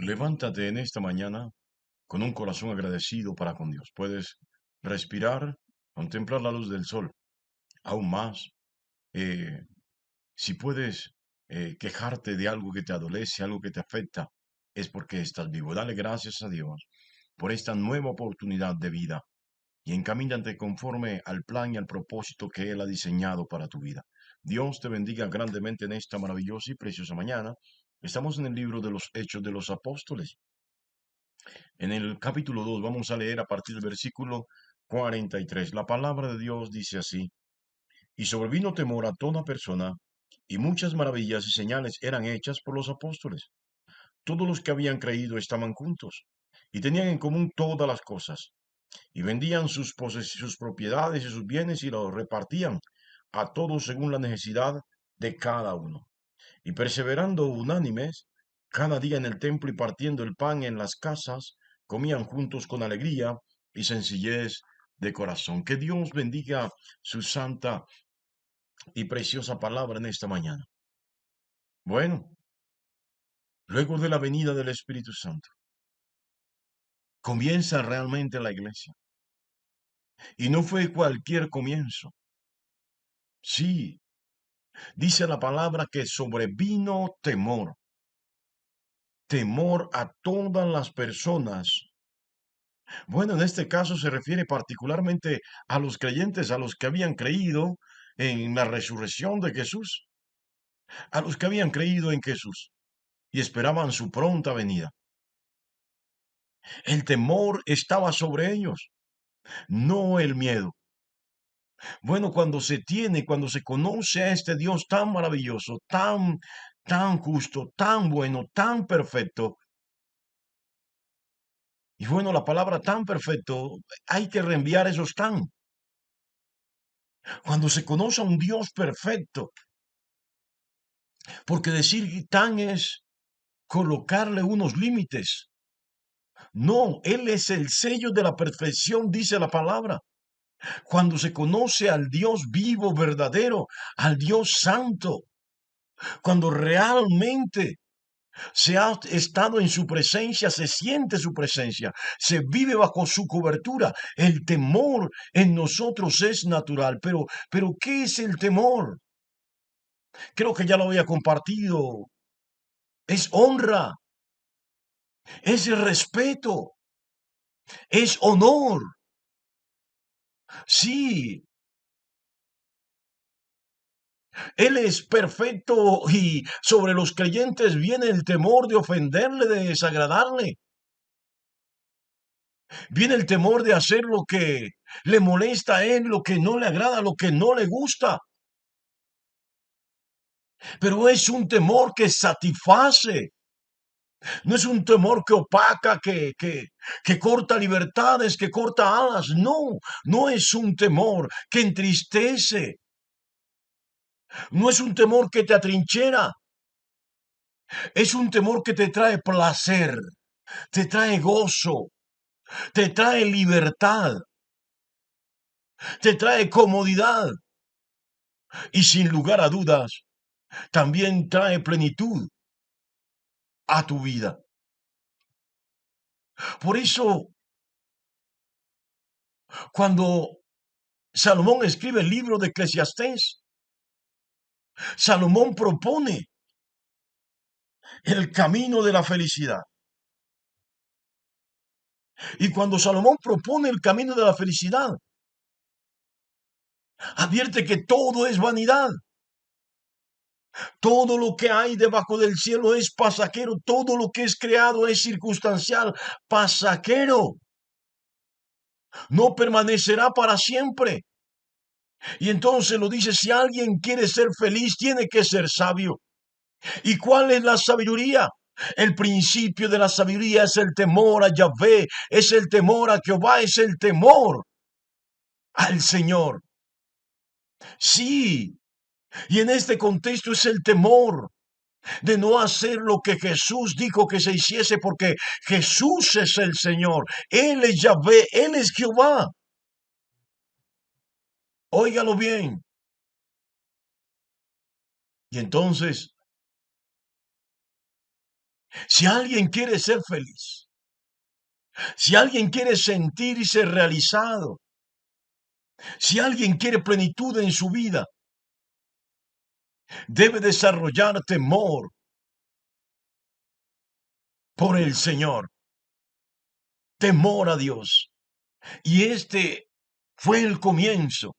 Levántate en esta mañana con un corazón agradecido para con Dios. Puedes respirar, contemplar la luz del sol. Aún más, eh, si puedes quejarte de algo que te adolece, algo que te afecta, es porque estás vivo. Dale gracias a Dios por esta nueva oportunidad de vida y encamínate conforme al plan y al propósito que Él ha diseñado para tu vida. Dios te bendiga grandemente en esta maravillosa y preciosa mañana. Estamos en el libro de los Hechos de los Apóstoles. En el capítulo 2 vamos a leer a partir del versículo 43. La palabra de Dios dice así: Y sobrevino temor a toda persona, y muchas maravillas y señales eran hechas por los apóstoles. Todos los que habían creído estaban juntos, y tenían en común todas las cosas, y vendían sus propiedades y sus bienes y los repartían a todos según la necesidad de cada uno. Y perseverando unánimes, cada día en el templo y partiendo el pan en las casas, comían juntos con alegría y sencillez de corazón. Que Dios bendiga su santa y preciosa palabra en esta mañana. Bueno, luego de la venida del Espíritu Santo, comienza realmente la iglesia. Y no fue cualquier comienzo. Sí, dice la palabra que sobrevino temor. Temor a todas las personas. Bueno, en este caso se refiere particularmente a los creyentes, a los que habían creído en la resurrección de Jesús, a los que habían creído en Jesús y esperaban su pronta venida. El temor estaba sobre ellos, no el miedo. Bueno, cuando se conoce a este Dios tan maravilloso, tan justo, tan bueno, tan perfecto, y bueno, la palabra tan perfecto, hay que reenviar esos tan. Cuando se conoce a un Dios perfecto, porque decir tan es colocarle unos límites. No, Él es el sello de la perfección, dice la palabra. Cuando se conoce al Dios vivo, verdadero, al Dios santo, cuando realmente se ha estado en su presencia, se siente su presencia, se vive bajo su cobertura. El temor en nosotros es natural, pero ¿qué es el temor? Creo que ya lo había compartido. Es honra, es respeto, es honor. Sí, Él es perfecto y sobre los creyentes viene el temor de ofenderle, de desagradarle. Viene el temor de hacer lo que le molesta a Él, lo que no le agrada, lo que no le gusta. Pero es un temor que satisface. No es un temor que opaca, que corta libertades, que corta alas. No, no es un temor que entristece. No es un temor que te atrinchera. Es un temor que te trae placer, te trae gozo, te trae libertad, te trae comodidad y sin lugar a dudas también trae plenitud a tu vida. Por eso, cuando Salomón escribe el libro de Eclesiastés, Salomón propone el camino de la felicidad. Y cuando Salomón propone el camino de la felicidad, advierte que todo es vanidad. Todo lo que hay debajo del cielo es pasajero, todo lo que es creado es circunstancial, pasajero, no permanecerá para siempre. Y entonces lo dice, si alguien quiere ser feliz, tiene que ser sabio. ¿Y cuál es la sabiduría? El principio de la sabiduría es el temor a Yahvé, es el temor a Jehová, es el temor al Señor. Sí, y en este contexto es el temor de no hacer lo que Jesús dijo que se hiciese, porque Jesús es el Señor, Él es Yahvé, Él es Jehová. Óigalo bien. Y entonces Si alguien quiere ser feliz, si alguien quiere sentirse realizado, si alguien quiere plenitud en su vida, debe desarrollar temor por el Señor, temor a Dios. Y este fue el comienzo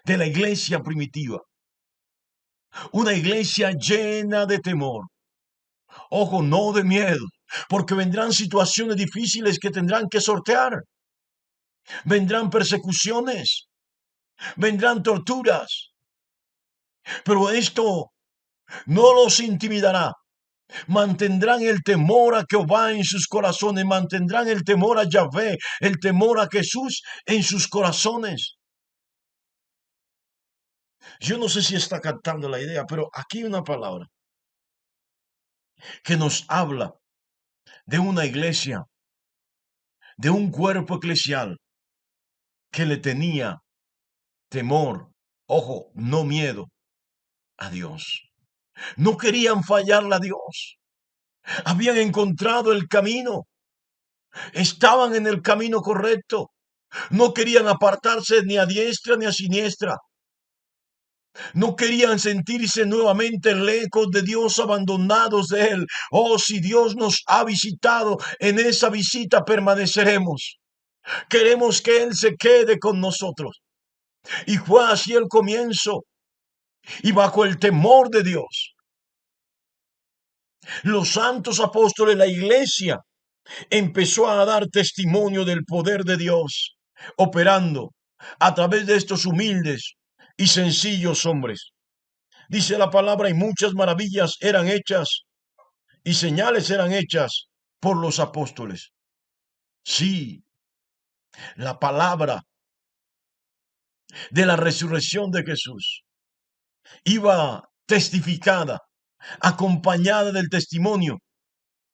de la iglesia primitiva, una iglesia llena de temor. Ojo, no de miedo, porque vendrán situaciones difíciles que tendrán que sortear, vendrán persecuciones, vendrán torturas, pero esto no los intimidará. Mantendrán el temor a Jehová en sus corazones, mantendrán el temor a Yahvé, el temor a Jesús en sus corazones. Yo no sé si está captando la idea, pero aquí hay una palabra que nos habla de una iglesia, de un cuerpo eclesial que le tenía temor, ojo, no miedo a Dios. No querían fallarle a Dios. Habían encontrado el camino, estaban en el camino correcto. No querían apartarse ni a diestra ni a siniestra. No querían sentirse nuevamente lejos de Dios, abandonados de Él. Oh, si Dios nos ha visitado, en esa visita permaneceremos. Queremos que Él se quede con nosotros. Y fue así el comienzo. Y bajo el temor de Dios, los santos apóstoles, la iglesia, empezó a dar testimonio del poder de Dios, operando a través de estos humildes y sencillos hombres. Dice la palabra, y muchas maravillas eran hechas y señales eran hechas por los apóstoles. Sí, la palabra de la resurrección de Jesús iba testificada, acompañada del testimonio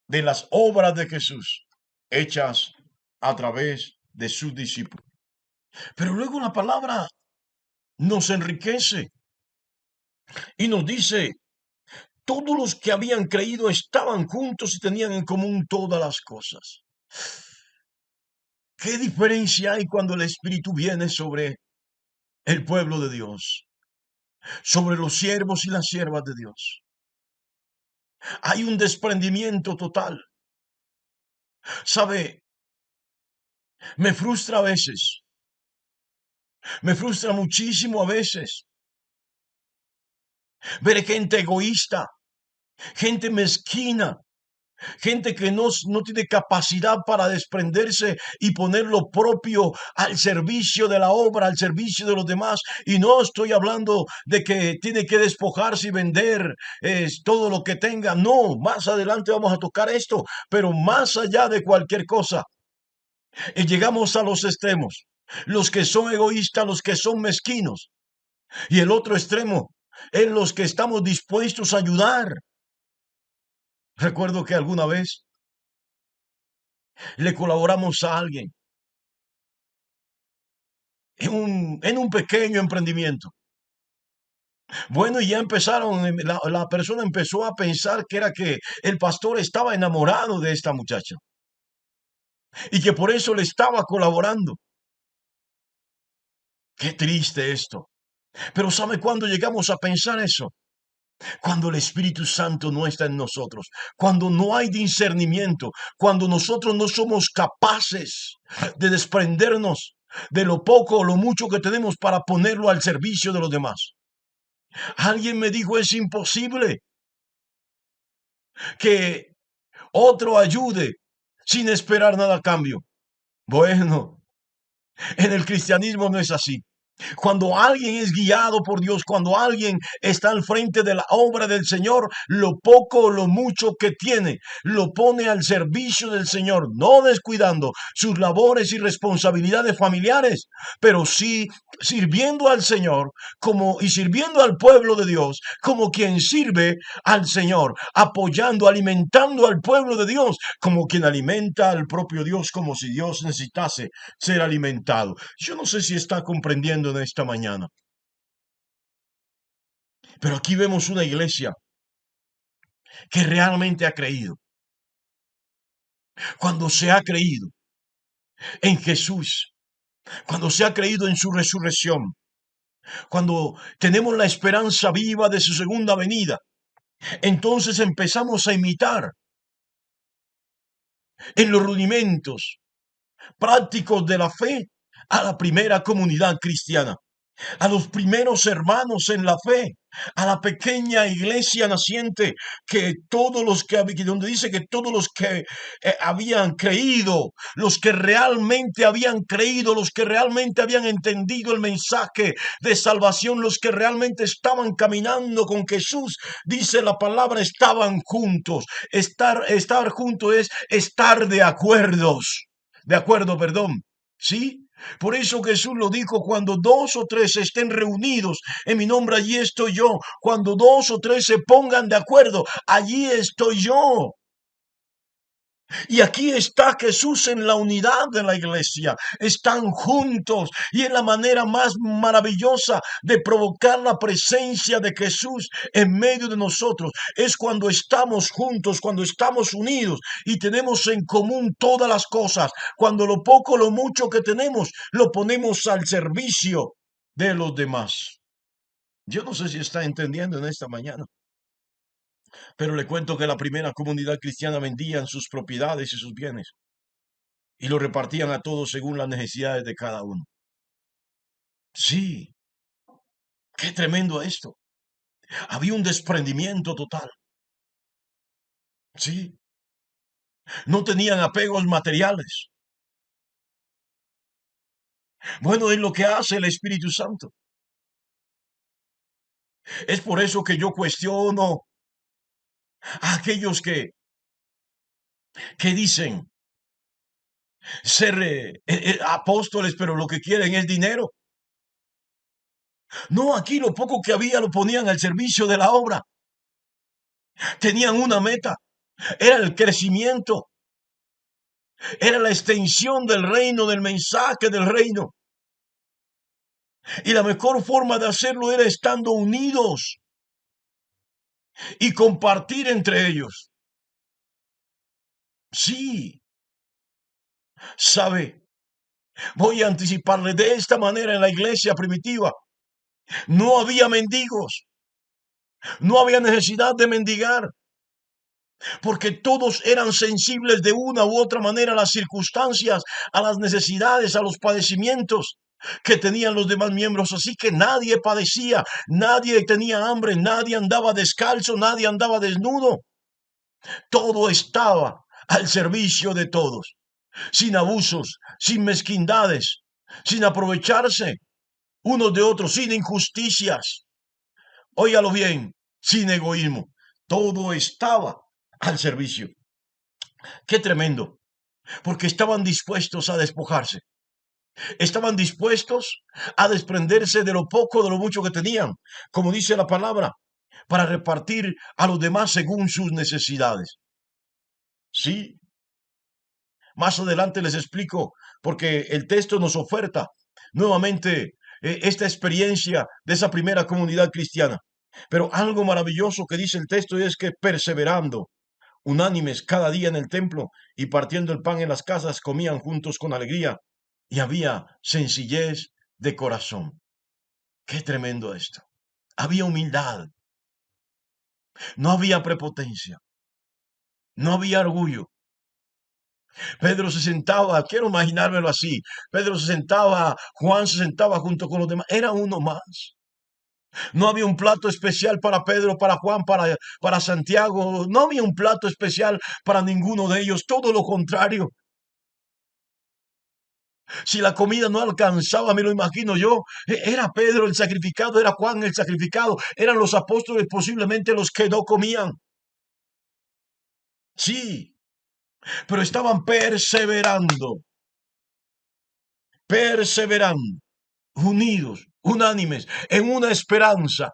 de las obras de Jesús, hechas a través de sus discípulos. Pero luego la palabra nos enriquece y nos dice, todos los que habían creído estaban juntos y tenían en común todas las cosas. ¿Qué diferencia hay cuando el Espíritu viene sobre el pueblo de Dios, sobre los siervos y las siervas de Dios? Hay un desprendimiento total. ¿Sabe? Me frustra a veces, me frustra muchísimo a veces ver gente egoísta, gente mezquina, gente que no tiene capacidad para desprenderse y poner lo propio al servicio de la obra, al servicio de los demás. Y no estoy hablando de que tiene que despojarse y vender todo lo que tenga. No, más adelante vamos a tocar esto, pero más allá de cualquier cosa, llegamos a los extremos. Los que son egoístas, los que son mezquinos. Y el otro extremo es los que estamos dispuestos a ayudar. Recuerdo que alguna vez le colaboramos a alguien en un pequeño emprendimiento. Bueno, y ya empezaron, la persona empezó a pensar que era que el pastor estaba enamorado de esta muchacha y que por eso le estaba colaborando. Qué triste esto. Pero ¿sabe cuándo llegamos a pensar eso? Cuando el Espíritu Santo no está en nosotros, cuando no hay discernimiento, cuando nosotros no somos capaces de desprendernos de lo poco o lo mucho que tenemos para ponerlo al servicio de los demás. Alguien me dijo, es imposible que otro ayude sin esperar nada a cambio. Bueno, en el cristianismo no es así. Cuando alguien es guiado por Dios, cuando alguien está al frente de la obra del Señor, lo poco o lo mucho que tiene, lo pone al servicio del Señor, no descuidando sus labores y responsabilidades familiares, pero sí sirviendo al Señor y sirviendo al pueblo de Dios como quien sirve al Señor, apoyando, alimentando al pueblo de Dios como quien alimenta al propio Dios, como si Dios necesitase ser alimentado. Yo no sé si está comprendiendo en esta mañana, pero aquí vemos una iglesia que realmente ha creído. Cuando se ha creído en Jesús, cuando se ha creído en su resurrección, cuando tenemos la esperanza viva de su segunda venida, entonces empezamos a imitar en los rudimentos prácticos de la fe a la primera comunidad cristiana, a los primeros hermanos en la fe, a la pequeña iglesia naciente, que todos los que, donde dice que todos los que habían creído, los que realmente habían creído, los que realmente habían entendido el mensaje de salvación, los que realmente estaban caminando con Jesús, dice la palabra, estaban juntos. Estar juntos es estar de acuerdo, perdón, ¿sí? Por eso Jesús lo dijo, cuando dos o tres estén reunidos en mi nombre, allí estoy yo. Cuando dos o tres se pongan de acuerdo, allí estoy yo. Y aquí está Jesús en la unidad de la iglesia. Están juntos y es la manera más maravillosa de provocar la presencia de Jesús en medio de nosotros. Es cuando estamos juntos, cuando estamos unidos y tenemos en común todas las cosas. Cuando lo poco, lo mucho que tenemos, lo ponemos al servicio de los demás. Yo no sé si está entendiendo en esta mañana. Pero le cuento que la primera comunidad cristiana vendían sus propiedades y sus bienes y lo repartían a todos según las necesidades de cada uno. Sí, qué tremendo esto. Había un desprendimiento total. Sí, no tenían apegos materiales. Bueno, es lo que hace el Espíritu Santo. Es por eso que yo cuestiono a aquellos que dicen ser apóstoles, pero lo que quieren es dinero. No, aquí lo poco que había lo ponían al servicio de la obra. Tenían una meta, era el crecimiento, era la extensión del reino, del mensaje del reino. Y la mejor forma de hacerlo era estando unidos y compartir entre ellos. Sí, sabe, voy a anticiparle de esta manera en la iglesia primitiva. No había mendigos, no había necesidad de mendigar, porque todos eran sensibles de una u otra manera a las circunstancias, a las necesidades, a los padecimientos que tenían los demás miembros. Así que nadie padecía, nadie tenía hambre, nadie andaba descalzo, nadie andaba desnudo. Todo estaba al servicio de todos, sin abusos, sin mezquindades, sin aprovecharse unos de otros, sin injusticias. Óigalo bien, sin egoísmo. Todo estaba al servicio. Qué tremendo, porque estaban dispuestos a despojarse. Estaban dispuestos a desprenderse de lo poco, de lo mucho que tenían, como dice la palabra, para repartir a los demás según sus necesidades. Sí, más adelante les explico, porque el texto nos oferta nuevamente esta experiencia de esa primera comunidad cristiana. Pero algo maravilloso que dice el texto es que perseverando, unánimes cada día en el templo y partiendo el pan en las casas, comían juntos con alegría y había sencillez de corazón. Qué tremendo esto. Había humildad, no había prepotencia, no había orgullo. Pedro se sentaba, quiero imaginármelo así, Pedro se sentaba, Juan se sentaba junto con los demás, era uno más. No había un plato especial para Pedro, para Juan, para Santiago, no había un plato especial para ninguno de ellos, todo lo contrario. Si la comida no alcanzaba, me lo imagino yo, era Pedro el sacrificado, era Juan el sacrificado, eran los apóstoles posiblemente los que no comían. Sí, pero estaban perseverando, unidos, unánimes, en una esperanza.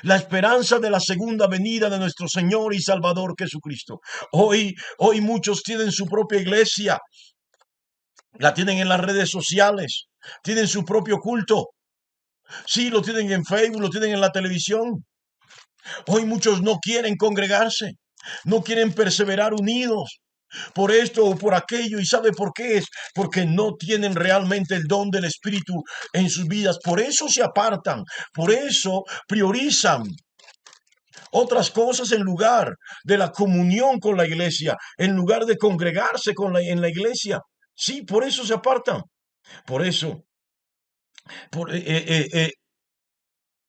La esperanza de la segunda venida de nuestro Señor y Salvador Jesucristo. Hoy muchos tienen su propia iglesia, la tienen en las redes sociales, tienen su propio culto. Sí, lo tienen en Facebook, lo tienen en la televisión. Hoy muchos no quieren congregarse, no quieren perseverar unidos. por esto o por aquello. ¿Y sabe por qué es? Porque no tienen realmente el don del Espíritu en sus vidas. Por eso se apartan, por eso priorizan otras cosas en lugar de la comunión con la iglesia, en lugar de congregarse en la iglesia. Sí, por eso se apartan. Por eso, por,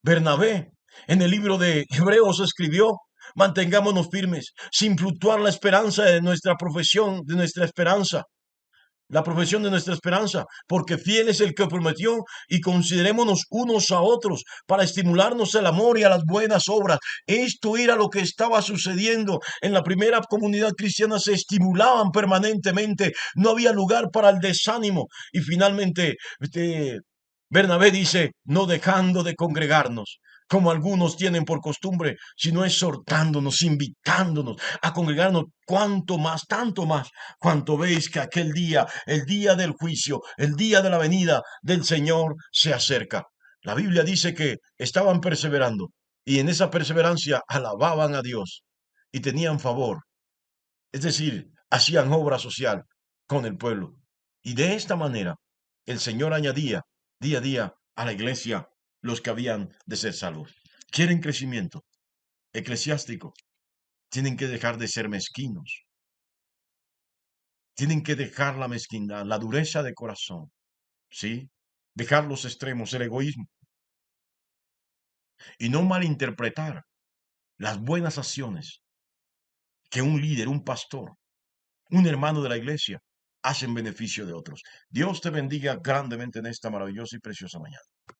Bernabé en el libro de Hebreos escribió: mantengámonos firmes, sin fluctuar la esperanza de nuestra profesión, de nuestra esperanza, la profesión de nuestra esperanza, porque fiel es el que prometió, y considerémonos unos a otros para estimularnos al amor y a las buenas obras. Esto era lo que estaba sucediendo en la primera comunidad cristiana, se estimulaban permanentemente, no había lugar para el desánimo. Y finalmente, Bernabé dice: no dejando de congregarnos, como algunos tienen por costumbre, sino exhortándonos, invitándonos a congregarnos, cuanto más, tanto más, cuanto veis que aquel día, el día del juicio, el día de la venida del Señor se acerca. La Biblia dice que estaban perseverando y en esa perseverancia alababan a Dios y tenían favor, es decir, hacían obra social con el pueblo. Y de esta manera el Señor añadía día a día a la iglesia los que habían de ser salvos. ¿Quieren crecimiento eclesiástico? Tienen que dejar de ser mezquinos. Tienen que dejar la mezquindad, la dureza de corazón, ¿sí? Dejar los extremos, el egoísmo, y no malinterpretar las buenas acciones que un líder, un pastor, un hermano de la iglesia hace en beneficio de otros. Dios te bendiga grandemente en esta maravillosa y preciosa mañana.